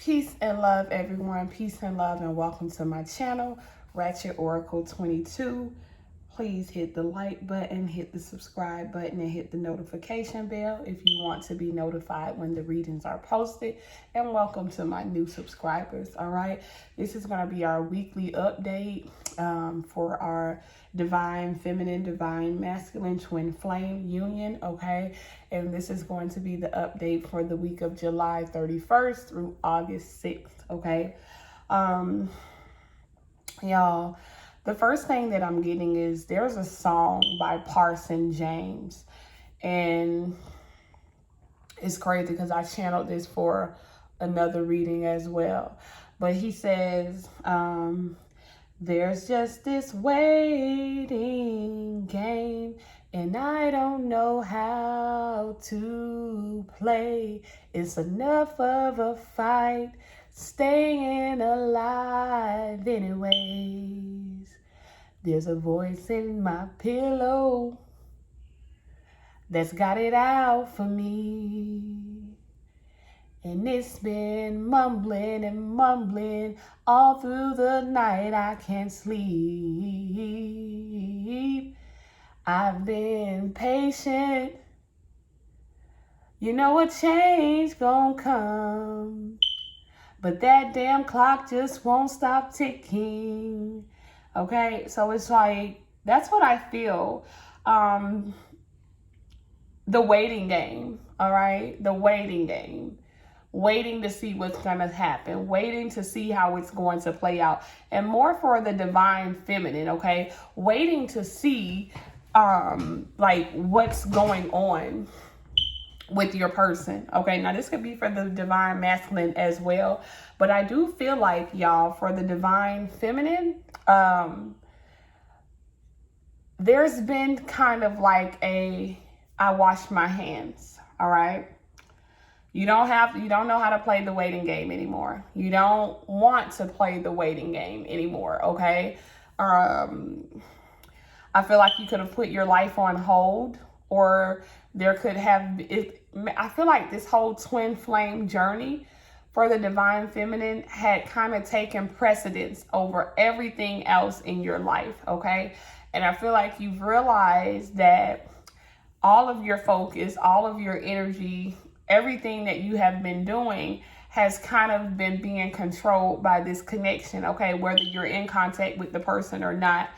Peace and love, everyone. Peace and love, and welcome to my channel, Ratchet Oracle 22. Please hit the like button, hit the subscribe button, and hit the notification bell if you want to be notified when the readings are posted. And welcome to my new subscribers, all right? This is going to be our weekly update for our divine feminine, divine masculine twin flame union, okay? And this is going to be the update for the week of July 31st through August 6th, okay? Y'all, the first thing that I'm getting is there's a song by Parson James, and it's crazy because I channeled this for another reading as well. But he says, there's just this waiting game, and I don't know how to play. It's enough of a fight, staying alive anyways. There's a voice in my pillow that's got it out for me. And it's been mumbling and mumbling all through the night. I can't sleep. I've been patient. You know a change gonna come. But that damn clock just won't stop ticking. Okay, so it's like, that's what I feel. The waiting game, all right? The waiting game. Waiting to see what's going to happen, waiting to see how it's going to play out, and more for the divine feminine, okay? Waiting to see like what's going on with your person, okay? Now this could be for the divine masculine as well, but I do feel like, y'all, for the divine feminine, there's been kind of like I wash my hands, all right? You don't know how to play the waiting game anymore. You don't want to play the waiting game anymore, okay? I feel like you could have put your life on hold, or there could have, I feel like this whole twin flame journey for the divine feminine had kind of taken precedence over everything else in your life, okay? And I feel like you've realized that all of your focus, all of your energy, everything that you have been doing has kind of been being controlled by this connection, okay? Whether you're in contact with the person or not.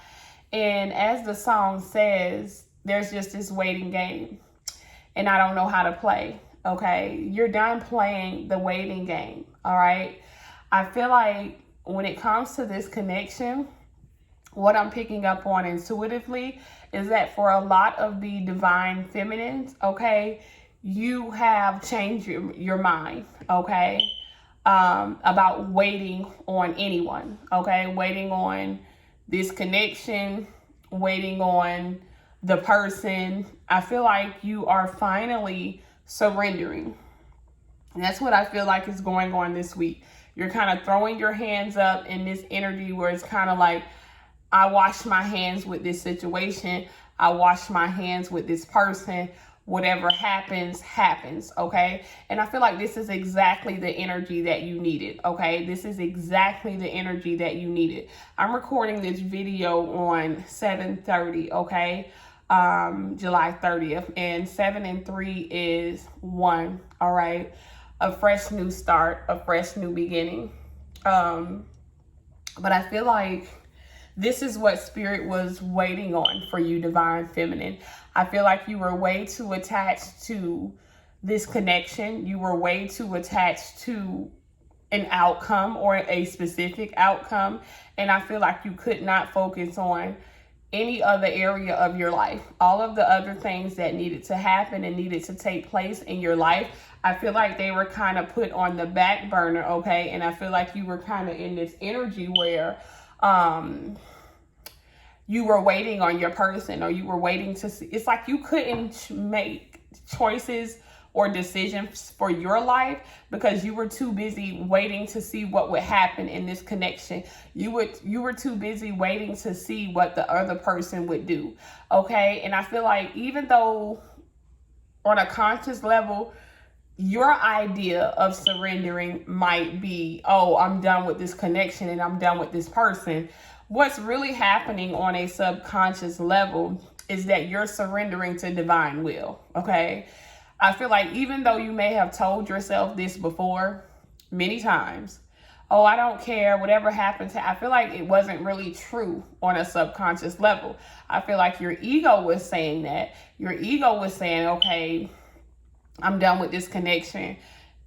And as the song says, there's just this waiting game, and I don't know how to play, okay? You're done playing the waiting game, all right? I feel like when it comes to this connection, what I'm picking up on intuitively is that for a lot of the divine feminines, okay, you have changed your mind, okay, about waiting on anyone, okay, waiting on this connection, waiting on the person. I feel like you are finally surrendering. And that's what I feel like is going on this week. You're kind of throwing your hands up in this energy where it's kind of like, I wash my hands with this situation. I wash my hands with this person. Whatever happens, happens, okay? And I feel like this is exactly the energy that you needed, okay? This is exactly the energy that you needed. I'm recording this video on 7/30, okay? July 30th, and 7 and 3 is 1, all right? A fresh new start, a fresh new beginning. But I feel like this is what Spirit was waiting on for you, divine feminine. I feel like you were way too attached to this connection. You were way too attached to an outcome or a specific outcome. And I feel like you could not focus on any other area of your life. All of the other things that needed to happen and needed to take place in your life, I feel like they were kind of put on the back burner, okay? And I feel like you were kind of in this energy where you were waiting on your person, or you were waiting to see. It's like you couldn't make choices or decisions for your life because you were too busy waiting to see what would happen in this connection. You were too busy waiting to see what the other person would do, okay? And I feel like even though on a conscious level, your idea of surrendering might be, oh, I'm done with this connection and I'm done with this person. What's really happening on a subconscious level is that you're surrendering to divine will, okay? I feel like even though you may have told yourself this before many times, oh, I don't care, whatever happened to, I feel like it wasn't really true on a subconscious level. I feel like your ego was saying that. Your ego was saying, okay, I'm done with this connection.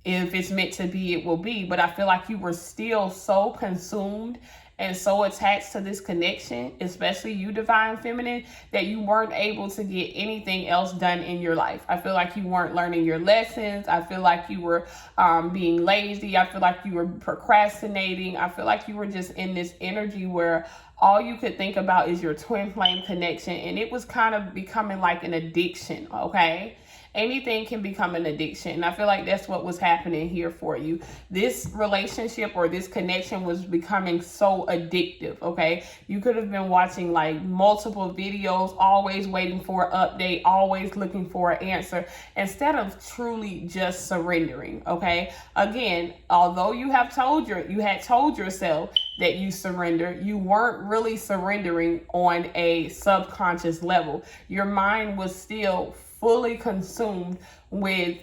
If it's meant to be, it will be. But I feel like you were still so consumed and so attached to this connection, especially you, divine feminine, that you weren't able to get anything else done in your life. I feel like you weren't learning your lessons. I feel like you were being lazy. I feel like you were procrastinating. I feel like you were just in this energy where all you could think about is your twin flame connection. And it was kind of becoming like an addiction, okay? Anything can become an addiction. And I feel like that's what was happening here for you. This relationship or this connection was becoming so addictive, okay? You could have been watching like multiple videos, always waiting for an update, always looking for an answer, instead of truly just surrendering, okay? Again, although you had told yourself that you surrender, you weren't really surrendering on a subconscious level. Your mind was still fully consumed with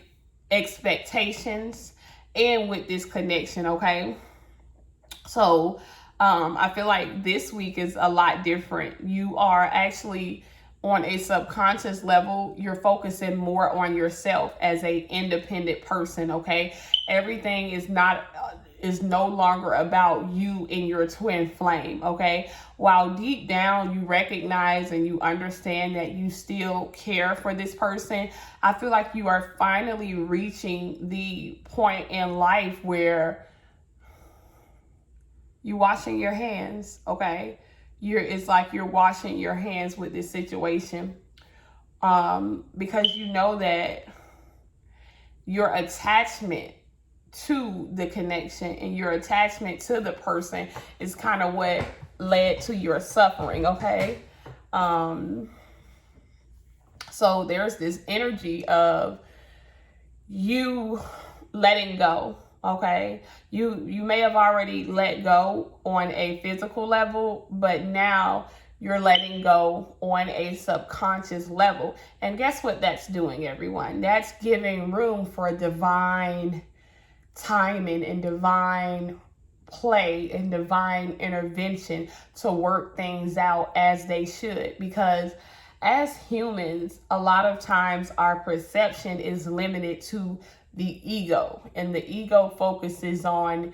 expectations and with this connection, okay? So I feel like this week is a lot different. You are actually on a subconscious level, you're focusing more on yourself as a independent person, okay? Everything is no longer about you and your twin flame, okay? While deep down you recognize and you understand that you still care for this person, I feel like you are finally reaching the point in life where you're washing your hands, okay? It's like you're washing your hands with this situation, because you know that your attachment to the connection and your attachment to the person is kind of what led to your suffering, okay? So there's this energy of you letting go, okay? You may have already let go on a physical level, but now you're letting go on a subconscious level. And guess what that's doing, everyone? That's giving room for divine timing and divine play and divine intervention to work things out as they should. Because as humans, a lot of times our perception is limited to the ego, and the ego focuses on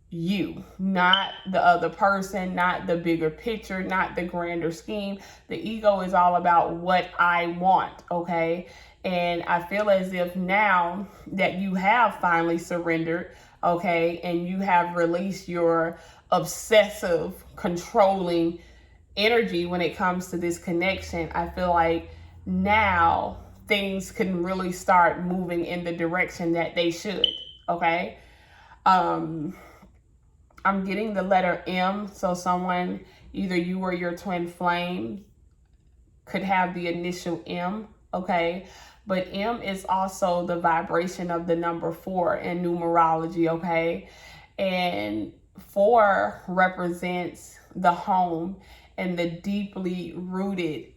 you, not the other person, not the bigger picture, not the grander scheme. The ego is all about what I want, okay? And I feel as if now that you have finally surrendered, okay, and you have released your obsessive, controlling energy when it comes to this connection, I feel like now things can really start moving in the direction that they should, okay? I'm getting the letter M, so someone, either you or your twin flame, could have the initial M, okay? But M is also the vibration of the number 4 in numerology, okay? And 4 represents the home and the deeply rooted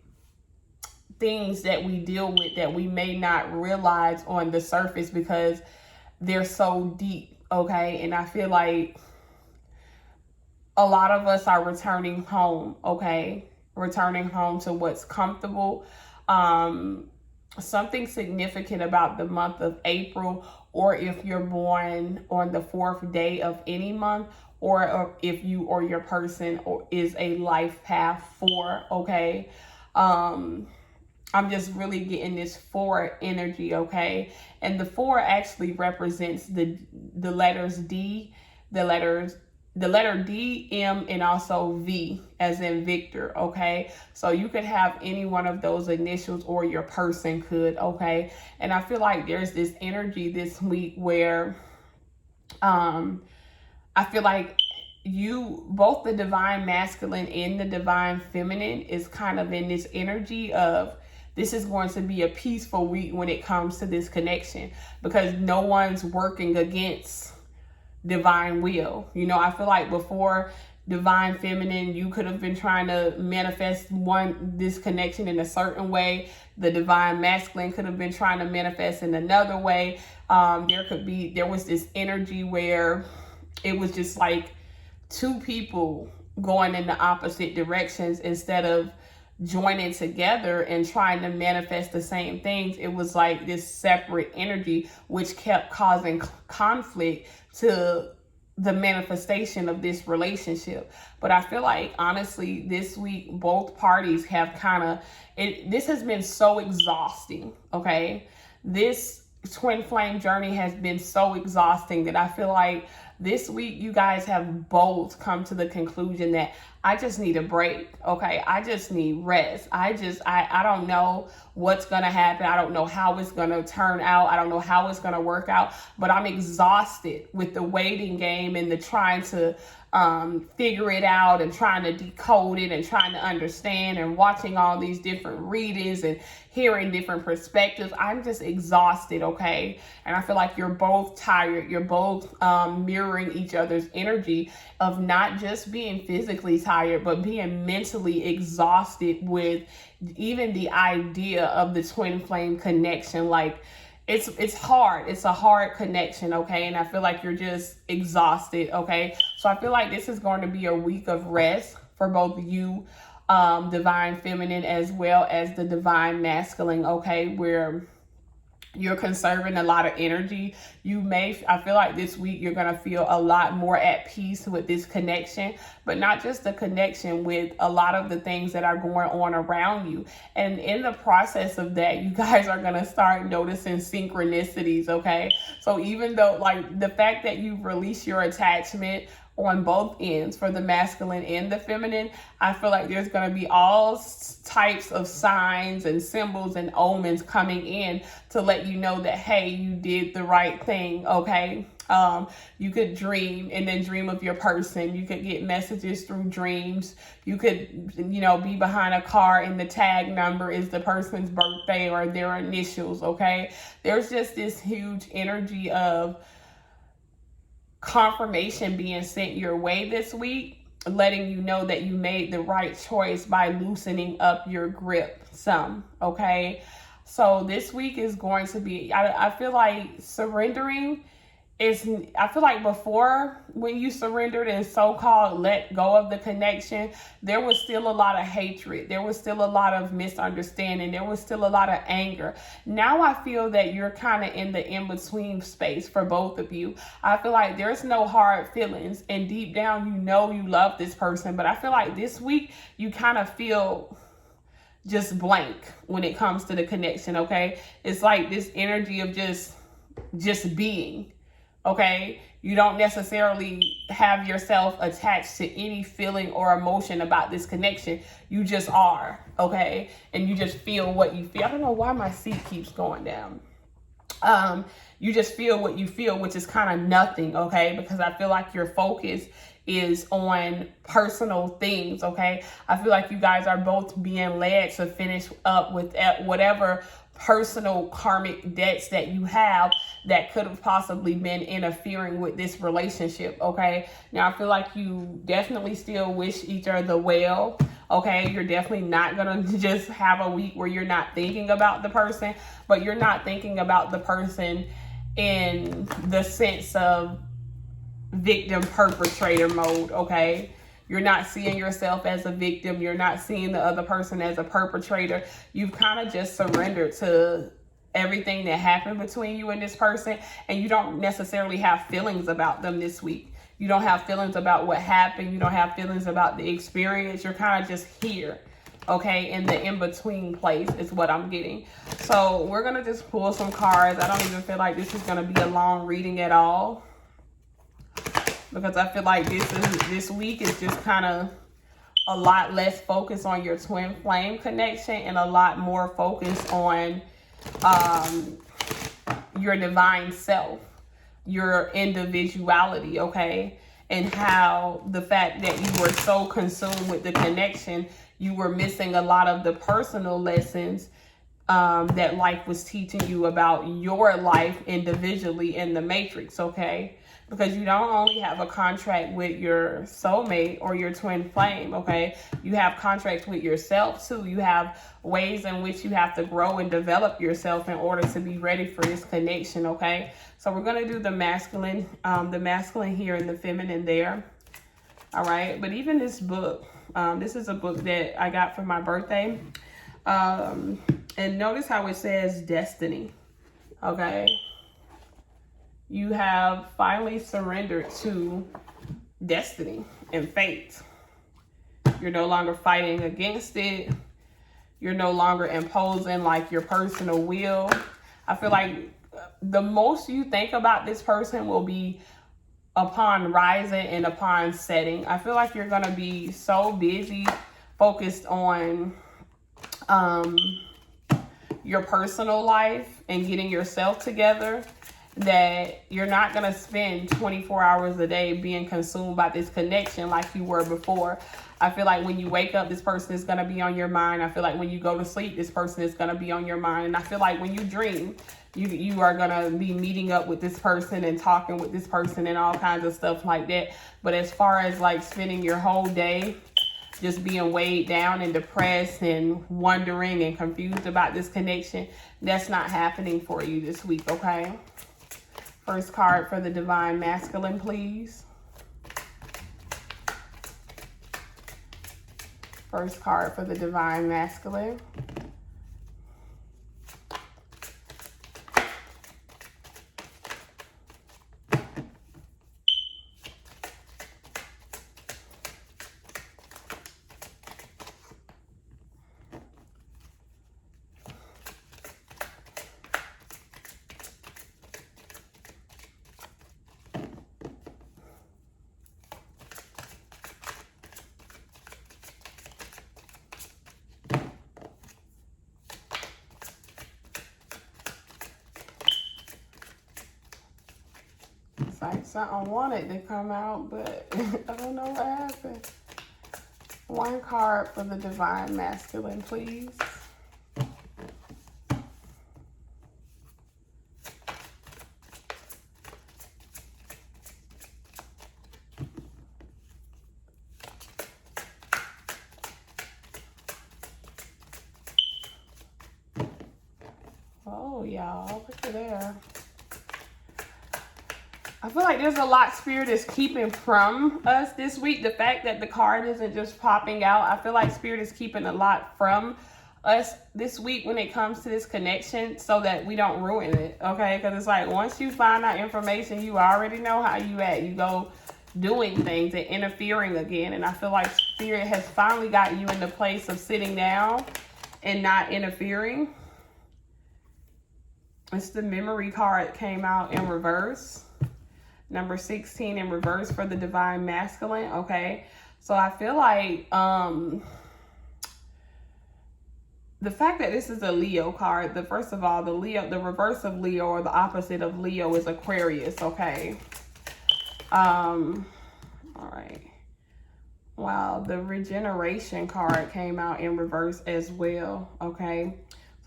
things that we deal with that we may not realize on the surface because they're so deep, okay? And I feel like a lot of us are returning home, okay? Returning home to what's comfortable. Something significant about the month of April, or if you're born on the 4th day of any month, or if you or your person is a life path 4, okay? I'm just really getting this 4 energy, okay? And the 4 actually represents the letters D, the letter D, M, and also V as in Victor, okay? So you could have any one of those initials, or your person could, okay? And I feel like there's this energy this week where I feel like you, both the divine masculine and the divine feminine, is kind of in this energy of this is going to be a peaceful week when it comes to this connection, because no one's working against divine will. You know, I feel like before divine feminine, you could have been trying to manifest this connection in a certain way. The divine masculine could have been trying to manifest in another way. There was this energy where it was just like two people going in the opposite directions instead of joining together and trying to manifest the same things. It was like this separate energy, which kept causing conflict to the manifestation of this relationship. But I feel like, honestly, this week, both parties have this has been so exhausting, okay? This twin flame journey has been so exhausting that I feel like this week you guys have both come to the conclusion that I just need a break, okay? I just need rest. I don't know what's going to happen. I don't know how it's going to turn out. I don't know how it's going to work out, but I'm exhausted with the waiting game and the trying to figure it out and trying to decode it and trying to understand and watching all these different readings and hearing different perspectives. I'm just exhausted, okay? And I feel like you're both tired. You're both mirroring each other's energy of not just being physically tired, but being mentally exhausted with even the idea of the twin flame connection. Like, it's hard. It's a hard connection, okay? And I feel like you're just exhausted, okay? So I feel like this is going to be a week of rest for both you, divine feminine, as well as the divine masculine, okay? Where you're conserving a lot of energy. I feel like this week you're going to feel a lot more at peace with this connection, but not just the connection, with a lot of the things that are going on around you. And in the process of that, you guys are going to start noticing synchronicities, okay? So even though, like, the fact that you've released your attachment on both ends for the masculine and the feminine, I feel like there's going to be all types of signs and symbols and omens coming in to let you know that, hey, you did the right thing, okay? You could dream and then dream of your person. You could get messages through dreams. You could, be behind a car and the tag number is the person's birthday or their initials, okay? There's just this huge energy of confirmation being sent your way this week, letting you know that you made the right choice by loosening up your grip some, okay? So this week is going to be, I feel like surrendering I feel like before, when you surrendered and so-called let go of the connection, there was still a lot of hatred. There was still a lot of misunderstanding. There was still a lot of anger. Now I feel that you're kind of in the in-between space for both of you. I feel like there's no hard feelings, and deep down, you love this person. But I feel like this week, you kind of feel just blank when it comes to the connection, okay? It's like this energy of just being. Okay, you don't necessarily have yourself attached to any feeling or emotion about this connection. You just are, okay? And you just feel what you feel. I don't know why my seat keeps going down. You just feel what you feel, which is kind of nothing, okay? Because I feel like your focus is on personal things, okay? I feel like you guys are both being led to finish up with whatever personal karmic debts that you have that could have possibly been interfering with this relationship, okay? Now, I feel like you definitely still wish each other well, okay? You're definitely not gonna just have a week where you're not thinking about the person, but you're not thinking about the person in the sense of victim perpetrator mode, okay? You're not seeing yourself as a victim. You're not seeing the other person as a perpetrator. You've kind of just surrendered to everything that happened between you and this person, and you don't necessarily have feelings about them this week. You don't have feelings about what happened. You don't have feelings about the experience. You're kind of just here, okay, in the in-between place is what I'm getting. So we're going to just pull some cards. I don't even feel like this is going to be a long reading at all, because I feel like this week is just kind of a lot less focus on your twin flame connection and a lot more focus on your divine self, your individuality, okay? And how the fact that you were so consumed with the connection, you were missing a lot of the personal lessons that life was teaching you about your life individually in the matrix, okay? Because you don't only have a contract with your soulmate or your twin flame, okay? You have contracts with yourself too. You have ways in which you have to grow and develop yourself in order to be ready for this connection, okay? So we're going to do the masculine here and the feminine there, all right? But even this book, this is a book that I got for my birthday. And notice how it says destiny, okay? You have finally surrendered to destiny and fate. You're no longer fighting against it. You're no longer imposing like your personal will. I feel like the most you think about this person will be upon rising and upon setting. I feel like you're going to be so busy, focused on your personal life and getting yourself together, that you're not going to spend 24 hours a day being consumed by this connection like you were before. I feel like when you wake up, this person is going to be on your mind. I feel like when you go to sleep, this person is going to be on your mind. And I feel like when you dream, you are going to be meeting up with this person and talking with this person and all kinds of stuff like that. But as far as like spending your whole day just being weighed down and depressed and wondering and confused about this connection, that's not happening for you this week, okay? First card for the Divine Masculine, please. First card for the Divine Masculine. It's like something wanted to come out, but I don't know what happened. One card for the Divine Masculine, please. Oh, y'all, look at there. I feel like there's a lot Spirit is keeping from us this week. The fact that the card isn't just popping out, I feel like Spirit is keeping a lot from us this week when it comes to this connection so that we don't ruin it, okay? Because it's like once you find out information, you already know how you act. You go doing things and interfering again. And I feel like Spirit has finally got you in the place of sitting down and not interfering. It's the Memory card came out in reverse. Number 16 in reverse for the Divine Masculine, okay? So I feel like the fact that this is a Leo card, first of all, the reverse of Leo or the opposite of Leo is Aquarius, okay? All right. Wow, the Regeneration card came out in reverse as well, okay?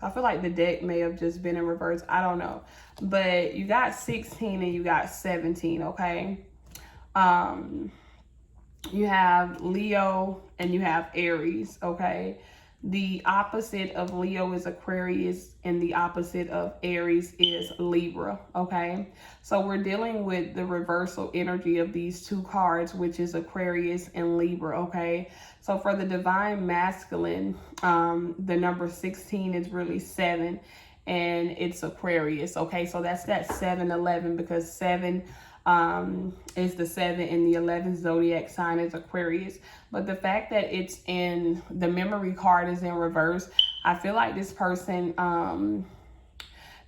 I feel like the deck may have just been in reverse. I don't know. But you got 16 and you got 17, okay? You have Leo and you have Aries, okay? The opposite of Leo is Aquarius and the opposite of Aries is Libra, okay? So we're dealing with the reversal energy of these two cards, which is Aquarius and Libra, okay? So for the Divine Masculine, the number 16 is really 7 and it's Aquarius, okay? So that's that 7-11 because 7 is the 7 and the 11th zodiac sign is Aquarius. But the fact that it's in the Memory card is in reverse, I feel like this person,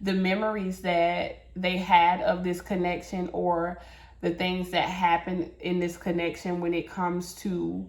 the memories that they had of this connection or the things that happened in this connection when it comes to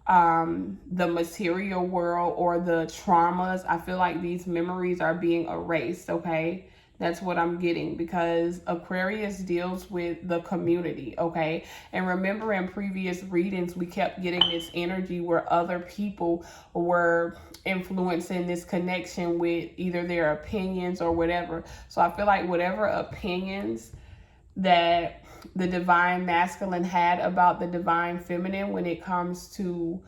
the material world or the traumas, I feel like these memories are being erased, okay? That's what I'm getting, because Aquarius deals with the community, okay? And remember, in previous readings, we kept getting this energy where other people were influencing this connection with either their opinions or whatever. So I feel like whatever opinions that the divine masculine had about the divine feminine when it comes to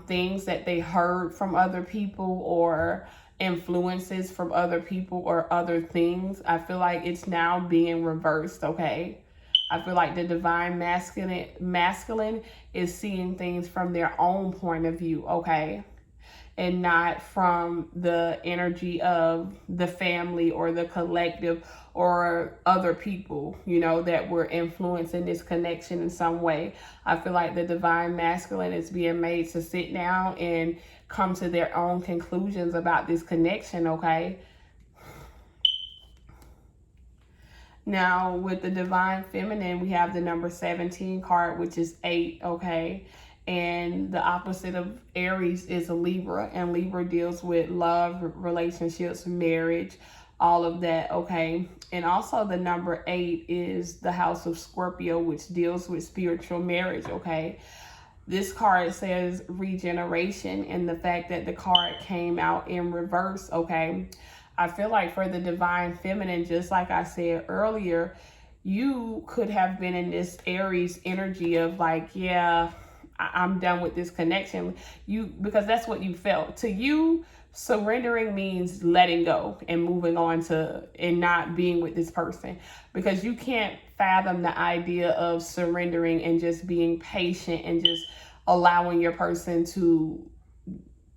things that they heard from other people or influences from other people or other things, I feel like it's now being reversed, okay? I feel like the divine masculine is seeing things from their own point of view, okay? And not from the energy of the family or the collective or other people, you know, that were influencing this connection in some way. I feel like the divine masculine is being made to sit down and come to their own conclusions about this connection, okay? Now, with the divine feminine, we have the number 17 card, which is 8, okay? And the opposite of Aries is a Libra, and Libra deals with love, relationships, marriage, all of that, okay? And also the number 8 is the house of Scorpio, which deals with spiritual marriage, okay? This card says regeneration, and the fact that the card came out in reverse, okay? I feel like for the divine feminine, just like I said earlier, you could have been in this Aries energy of like, yeah, I'm done with this connection. Because that's what you felt. To you, surrendering means letting go and moving on and not being with this person, because you can't fathom the idea of surrendering and just being patient and just allowing your person to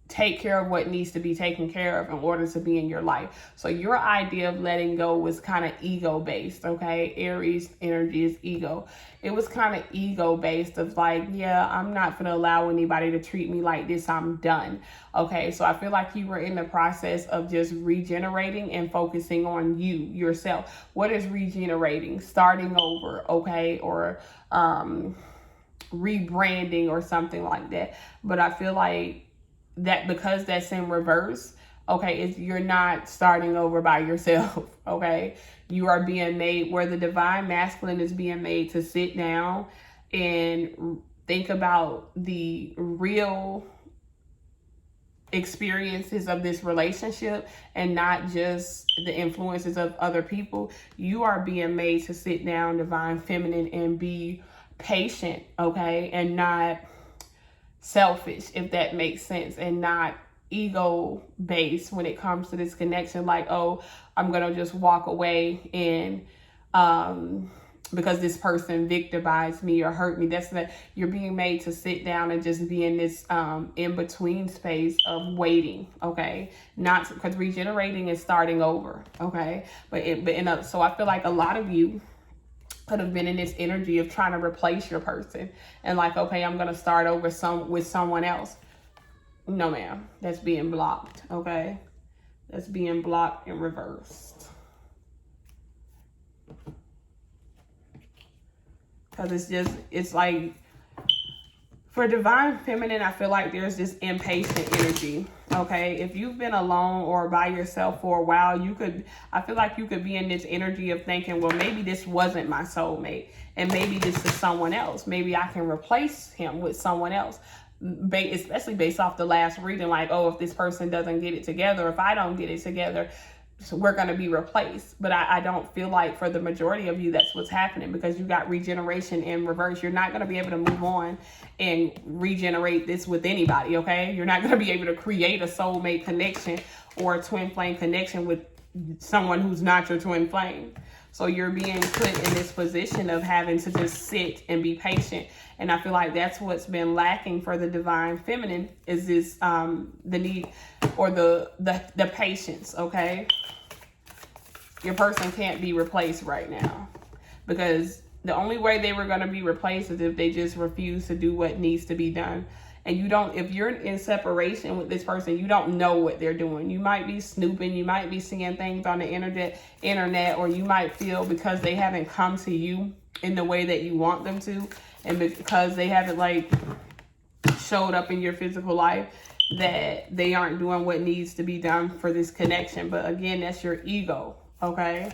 take care of what needs to be taken care of in order to be in your life. So your idea of letting go was kind of ego based, okay? Aries energy is ego. It was kind of ego based of like, yeah, I'm not going to allow anybody to treat me like this. I'm done. Okay, so I feel like you were in the process of just regenerating and focusing on you, yourself. What is regenerating? Starting over, okay? Or rebranding or something like that. But I feel like that because that's in reverse, okay, you're not starting over by yourself, okay? You are being made, where the divine masculine is being made to sit down and think about the real experiences of this relationship and not just the influences of other people. You are being made to sit down, divine feminine, and be patient, okay? And not selfish, if that makes sense, and not ego based when it comes to this connection, like, oh, I'm gonna just walk away and because this person victimized me or hurt me. That's not, you're being made to sit down and just be in this in between space of waiting, okay? Not because regenerating is starting over, okay? So I feel like a lot of you could have been in this energy of trying to replace your person and like, okay, I'm gonna start over with someone else. No, ma'am, that's being blocked, okay? That's being blocked and reversed. Because it's like, for divine feminine, I feel like there's this impatient energy, okay? If you've been alone or by yourself for a while, I feel like you could be in this energy of thinking, well, maybe this wasn't my soulmate and maybe this is someone else. Maybe I can replace him with someone else, especially based off the last reading, like, oh, if this person doesn't get it together, if I don't get it together, so we're going to be replaced. But I don't feel like for the majority of you that's what's happening, because you got regeneration in reverse. You're not going to be able to move on and regenerate this with anybody, okay? You're not going to be able to create a soulmate connection or a twin flame connection with someone who's not your twin flame. So you're being put in this position of having to just sit and be patient. And I feel like that's what's been lacking for the divine feminine, is this the need or the patience, okay? Your person can't be replaced right now, because the only way they were going to be replaced is if they just refuse to do what needs to be done. And if you're in separation with this person, you don't know what they're doing. You might be snooping, you might be seeing things on the internet, or you might feel because they haven't come to you in the way that you want them to, and because they haven't like showed up in your physical life, that they aren't doing what needs to be done for this connection. But again, that's your ego, okay?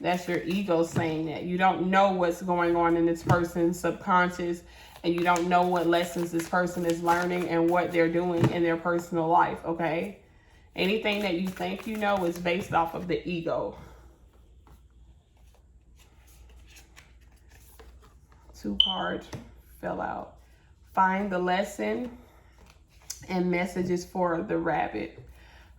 That's your ego saying that. You don't know what's going on in this person's subconscious, and you don't know what lessons this person is learning and what they're doing in their personal life, okay? Anything that you think you know is based off of the ego. 2 cards fell out. Find the lesson and messages for the rabbit.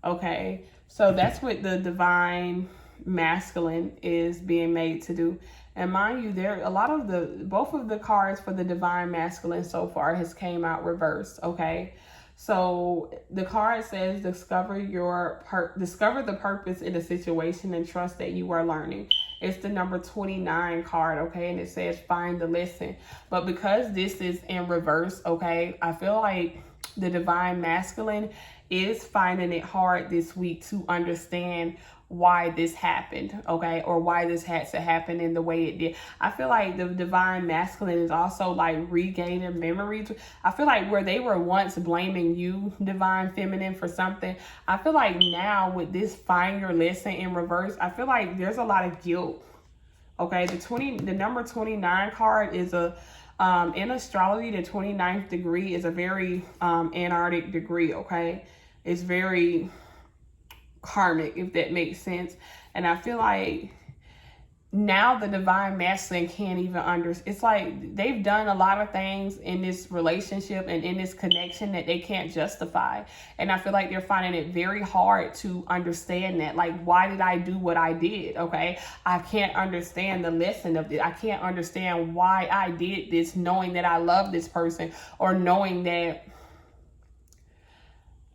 Okay, so that's what the divine masculine is being made to do. And mind you, there a lot of both of the cards for the divine masculine so far has came out reversed. Okay, so the card says discover the purpose in a situation and trust that you are learning. It's the number 29 card, okay? And it says find the lesson. But because this is in reverse, okay, I feel like the divine masculine is finding it hard this week to understand why this happened, okay? Or why this had to happen in the way it did. I feel like the divine masculine is also like regaining memories. I feel like where they were once blaming you, divine feminine, for something, I feel like now with this find your lesson in reverse, I feel like there's a lot of guilt, okay? The number 29 card is in astrology, the 29th degree is a very Antarctic degree, okay? It's very karmic, if that makes sense. And I feel like now the divine masculine can't even understand. It's like they've done a lot of things in this relationship and in this connection that they can't justify. And I feel like they're finding it very hard to understand that. Like, why did I do what I did? Okay, I can't understand the lesson of it. I can't understand why I did this, knowing that I love this person, or knowing that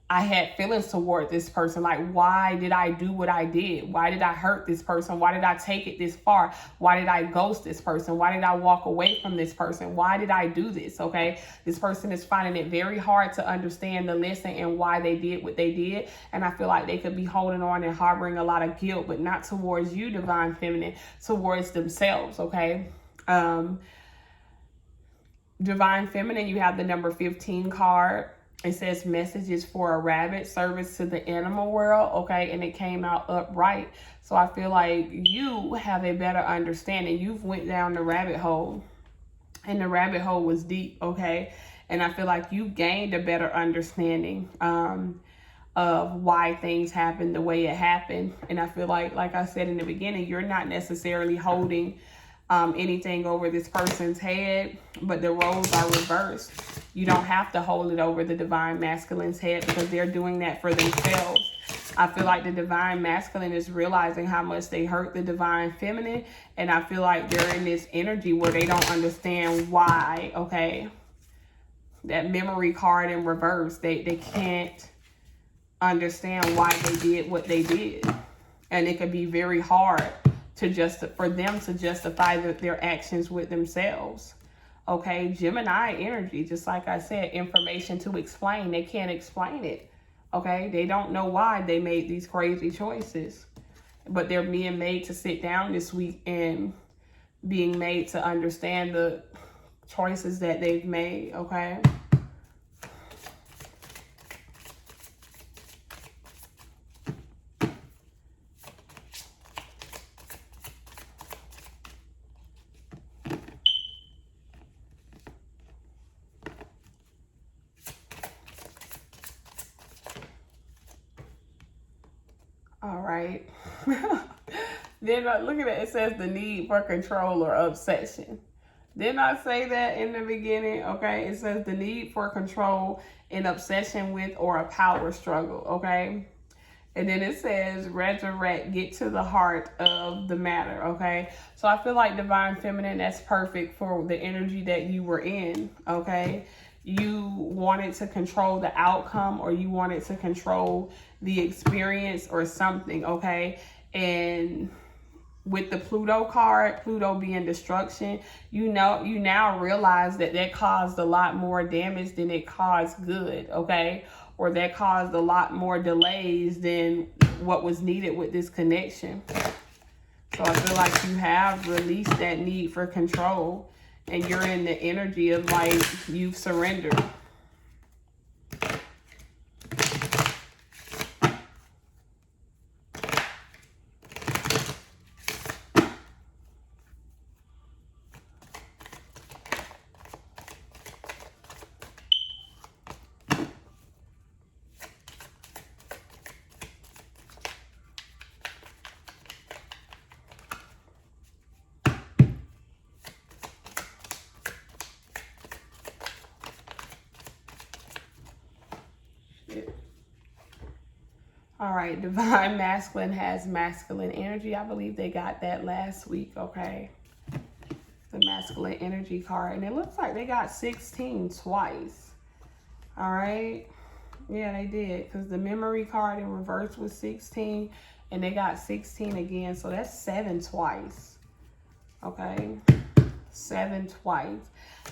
I had feelings toward this person. Like, why did I do what I did? Why did I hurt this person? Why did I take it this far? Why did I ghost this person? Why did I walk away from this person? Why did I do this? Okay, this person is finding it very hard to understand the lesson and why they did what they did. And I feel like they could be holding on and harboring a lot of guilt, but not towards you, divine feminine, towards themselves. Okay, divine feminine, you have the number 15 card. It says messages for a rabbit, service to the animal world, okay? And it came out upright. So I feel like you have a better understanding. You've went down the rabbit hole, and the rabbit hole was deep, okay? And I feel like you gained a better understanding of why things happened the way it happened. And I feel like I said in the beginning, you're not necessarily holding anything over this person's head, but the roles are reversed. You don't have to hold it over the divine masculine's head because they're doing that for themselves. I feel like the divine masculine is realizing how much they hurt the divine feminine, and I feel like they're in this energy where they don't understand why, okay? That memory card in reverse, they can't understand why they did what they did. And it could be very hard for them to justify their actions with themselves. Okay, Gemini energy, just like I said, information to explain. They can't explain it. Okay, they don't know why they made these crazy choices, but they're being made to sit down this week and being made to understand the choices that they've made. Okay. All right. Then look at it. It says the need for control or obsession. Didn't I say that in the beginning? Okay. It says the need for control and obsession with or a power struggle. Okay. And then it says resurrect, get to the heart of the matter. Okay. So I feel like divine feminine, that's perfect for the energy that you were in. Okay. You wanted to control the outcome, or you wanted to control the experience or something, okay? And with the Pluto card, Pluto being destruction, you now realize that caused a lot more damage than it caused good, okay? Or that caused a lot more delays than what was needed with this connection. So I feel like you have released that need for control, and you're in the energy of like you've surrendered. All right, Divine Masculine has masculine energy. I believe they got that last week, okay? The masculine energy card. And it looks like they got 16 twice. All right. Yeah, they did. Because the memory card in reverse was 16. And they got 16 again. So that's 7 twice. Okay. 7 twice.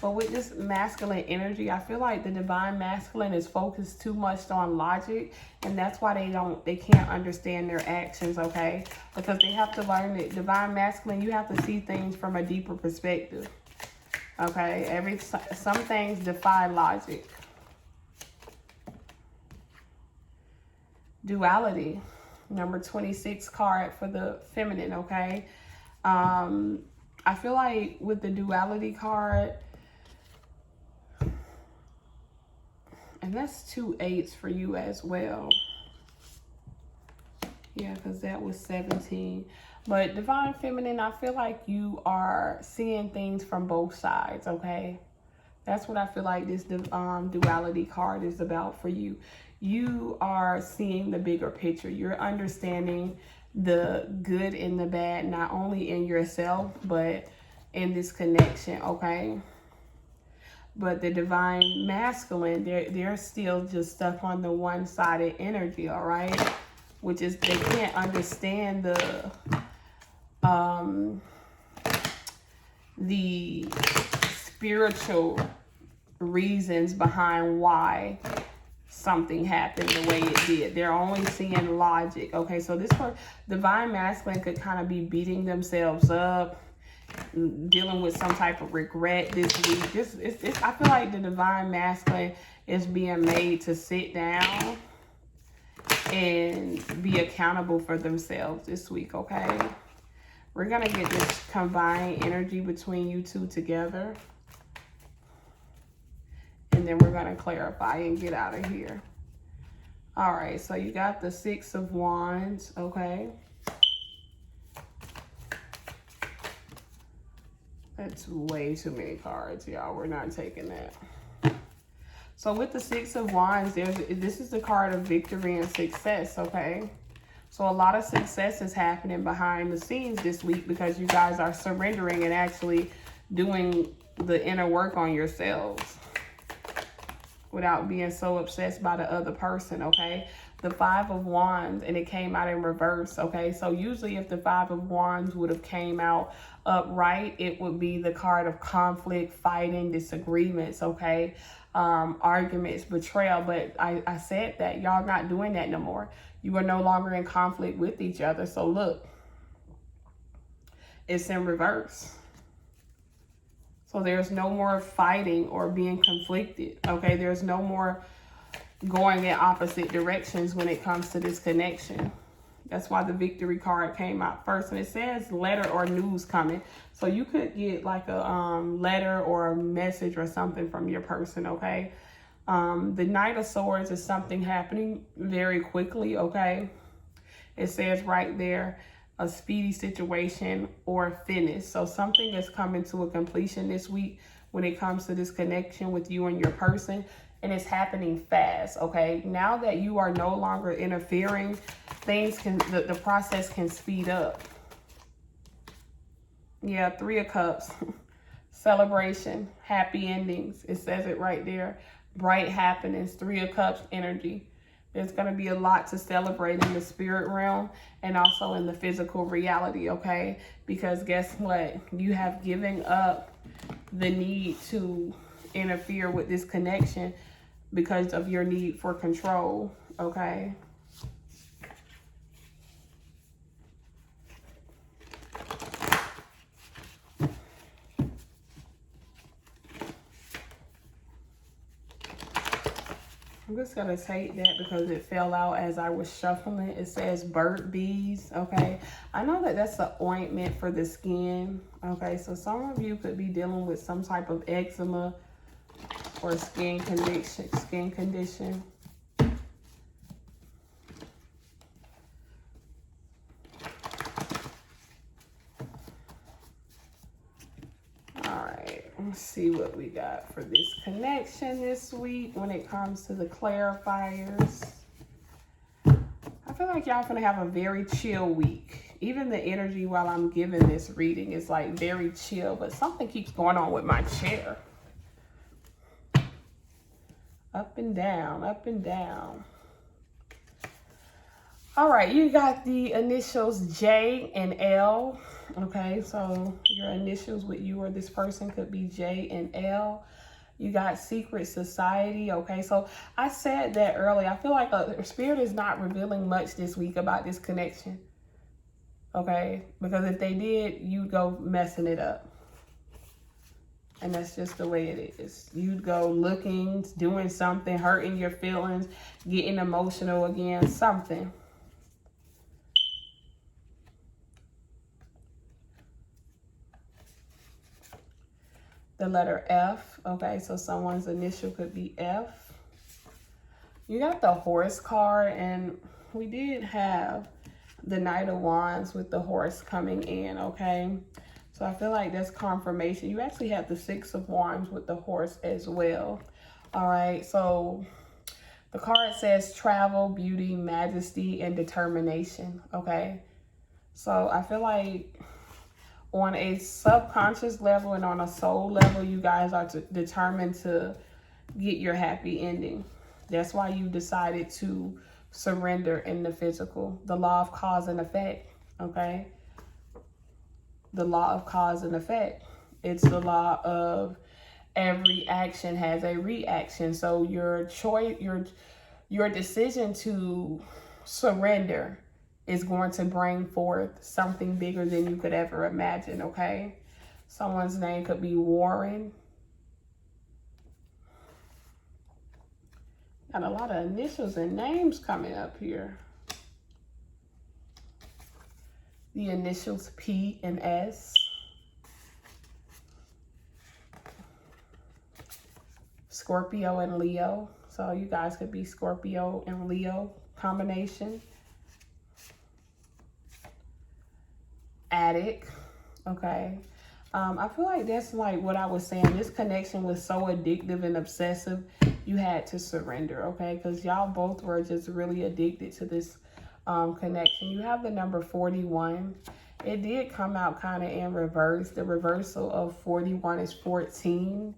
But with this masculine energy, I feel like the divine masculine is focused too much on logic, and that's why they can't understand their actions, okay? Because they have to learn that divine masculine, you have to see things from a deeper perspective. Okay? Some things defy logic. Duality. Number 26 card for the feminine, okay? I feel like with the duality card, and that's 2 8s for you as well. Yeah, because that was 17. But divine feminine, I feel like you are seeing things from both sides, okay? That's what I feel like this duality card is about for you. You are seeing the bigger picture. You're understanding the good and the bad, not only in yourself, but in this connection, okay? But the divine masculine, they're still just stuck on the one-sided energy, all right? Which is, they can't understand the spiritual reasons behind why something happened the way it did. They're only seeing logic, okay? So this part, divine masculine could kind of be beating themselves up, dealing with some type of regret this week. I feel like the divine masculine is being made to sit down and be accountable for themselves this week, okay? We're going to get this combined energy between you two together. And then we're going to clarify and get out of here. All right, so you got the 6 of Wands, okay? That's way too many cards, y'all. We're not taking that. So with the 6 of Wands, this is the card of victory and success, okay? So a lot of success is happening behind the scenes this week because you guys are surrendering and actually doing the inner work on yourselves without being so obsessed by the other person, okay? The 5 of Wands, and it came out in reverse, okay? So usually if the 5 of Wands would have came out upright, it would be the card of conflict, fighting, disagreements, okay? Arguments, betrayal. But I said that y'all not doing that no more. You are no longer in conflict with each other. So look, it's in reverse. So there's no more fighting or being conflicted, okay? There's no more going in opposite directions when it comes to this connection. That's why the victory card came out first. And it says letter or news coming. So you could get like a letter or a message or something from your person, okay? The Knight of Swords is something happening very quickly, okay? It says right there, a speedy situation or finish. So something is coming to a completion this week when it comes to this connection with you and your person. And it's happening fast, okay? Now that you are no longer interfering, the process can speed up. Yeah, 3 of Cups. Celebration, happy endings. It says it right there. Bright happenings, 3 of Cups energy. There's going to be a lot to celebrate in the spirit realm and also in the physical reality, okay? Because guess what? You have given up the need to interfere with this connection because of your need for control, okay? I'm just going to take that because it fell out as I was shuffling. It says bird bees, okay? I know that that's the ointment for the skin, okay? So some of you could be dealing with some type of eczema or skin condition. Let's see what we got for this connection this week when it comes to the clarifiers. I feel like y'all gonna have a very chill week. Even the energy while I'm giving this reading is like very chill, but something keeps going on with my chair. Up and down, up and down. All right, you got the initials J and L. Okay, so your initials with you or this person could be J and L. You got secret society. Okay, so I said that earlier. I feel like Spirit is not revealing much this week about this connection. Okay, because if they did, you'd go messing it up. And that's just the way it is. You'd go looking, doing something, hurting your feelings, getting emotional again, something. The letter F. Okay, so someone's initial could be F. You got the horse card, and we did have the Knight of Wands with the horse coming in, okay? So I feel like that's confirmation. You actually have the Six of Wands with the horse as well. All right, so the card says travel, beauty, majesty, and determination, okay? So I feel like on a subconscious level and on a soul level, you guys are determined to get your happy ending. That's why you decided to surrender in the physical. The law of cause and effect, okay? The law of cause and effect. It's the law of every action has a reaction. So your choice, your decision to surrender is going to bring forth something bigger than you could ever imagine, okay? Someone's name could be Warren. Got a lot of initials and names coming up here. The initials P and S. Scorpio and Leo. So you guys could be Scorpio and Leo combination. Addict. Okay. I feel like that's like what I was saying. This connection was so addictive and obsessive. You had to surrender, okay? Because y'all both were just really addicted to this connection. You have the number 41. It did come out kind of in reverse. The reversal of 41 is 14.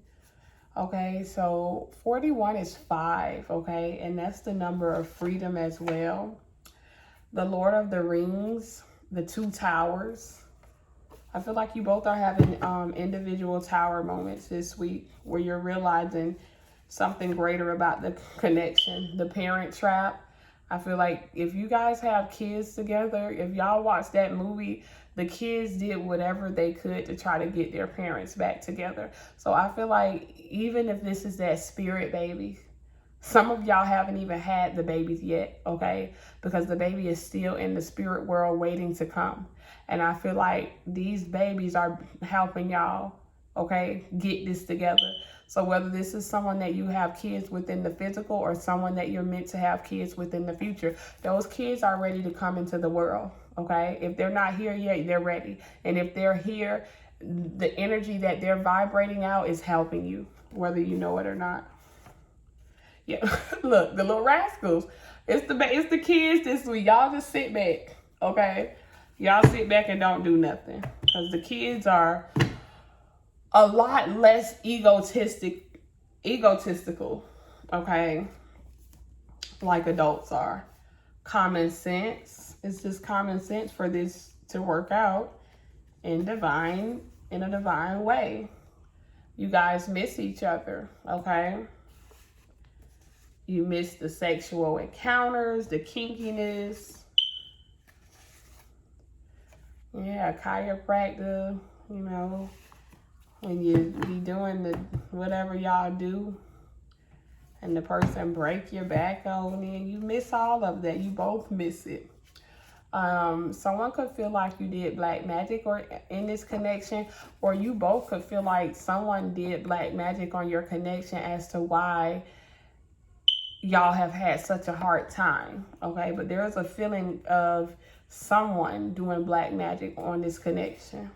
Okay, so 41 is 5, okay? And that's the number of freedom as well. The Lord of the Rings, the 2 towers. I feel like you both are having individual tower moments this week where you're realizing something greater about the connection. The Parent Trap. I feel like if you guys have kids together, if y'all watch that movie, the kids did whatever they could to try to get their parents back together. So I feel like even if this is that spirit baby, some of y'all haven't even had the babies yet, okay? Because the baby is still in the spirit world waiting to come. And I feel like these babies are helping y'all, okay, get this together. So whether this is someone that you have kids within the physical or someone that you're meant to have kids within the future, those kids are ready to come into the world, okay? If they're not here yet, they're ready. And if they're here, the energy that they're vibrating out is helping you, whether you know it or not. Yeah, look, the little rascals. It's the kids this week. Y'all just sit back, okay? Y'all sit back and don't do nothing. Because the kids are a lot less egotistical, okay? Like adults are. Common sense. It's just common sense for this to work out in a divine way. You guys miss each other, okay? You miss the sexual encounters, the kinkiness. Yeah, chiropractor, you know, when you be doing the whatever y'all do and the person break your back on it, you miss all of that. You both miss it. Someone could feel like you did black magic or in this connection, or you both could feel like someone did black magic on your connection as to why y'all have had such a hard time, okay? But there is a feeling of someone doing black magic on this connection.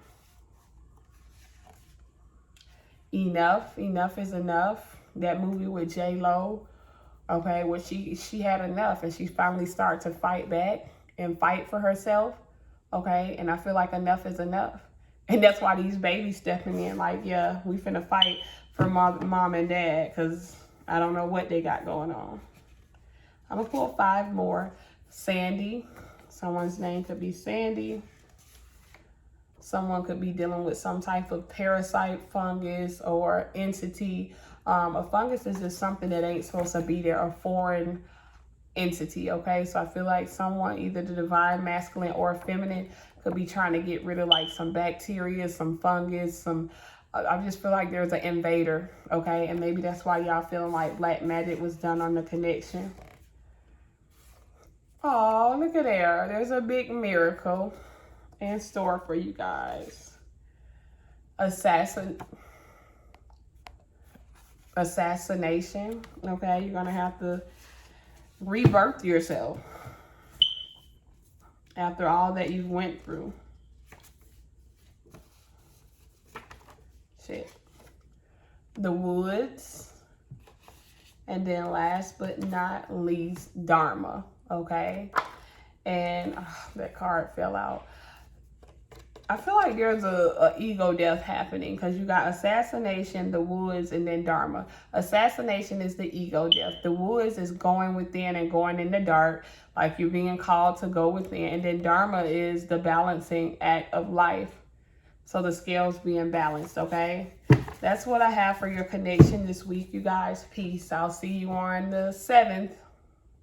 Enough is enough. That movie with J-Lo, Okay, well, she had enough, and she finally started to fight back and fight for herself. Okay, and I feel like enough is enough. And that's why these babies stepping in like, yeah, we finna fight for mom and dad, because I don't know what they got going on. I'm gonna pull 5 more. Sandy. Someone's name could be Sandy. Someone could be dealing with some type of parasite, fungus, or entity. A fungus is just something that ain't supposed to be there, a foreign entity, okay? So I feel like someone, either the divine masculine or feminine, could be trying to get rid of like some bacteria, some fungus, I just feel like there's an invader, okay? And maybe that's why y'all feeling like black magic was done on the connection. Oh, look at there. There's a big miracle in store for you guys. Assassination, okay? You're gonna have to rebirth yourself after all that you've went through. Shit. The Woods. And then last but not least, Dharma, okay? And that card fell out. I feel like there's a ego death happening, because you got assassination, the Woods, and then Dharma. Assassination is the ego death. The Woods is going within and going in the dark, like you're being called to go within. And then Dharma is the balancing act of life. So the scales being balanced, okay? That's what I have for your connection this week, you guys. Peace. I'll see you on the 7th.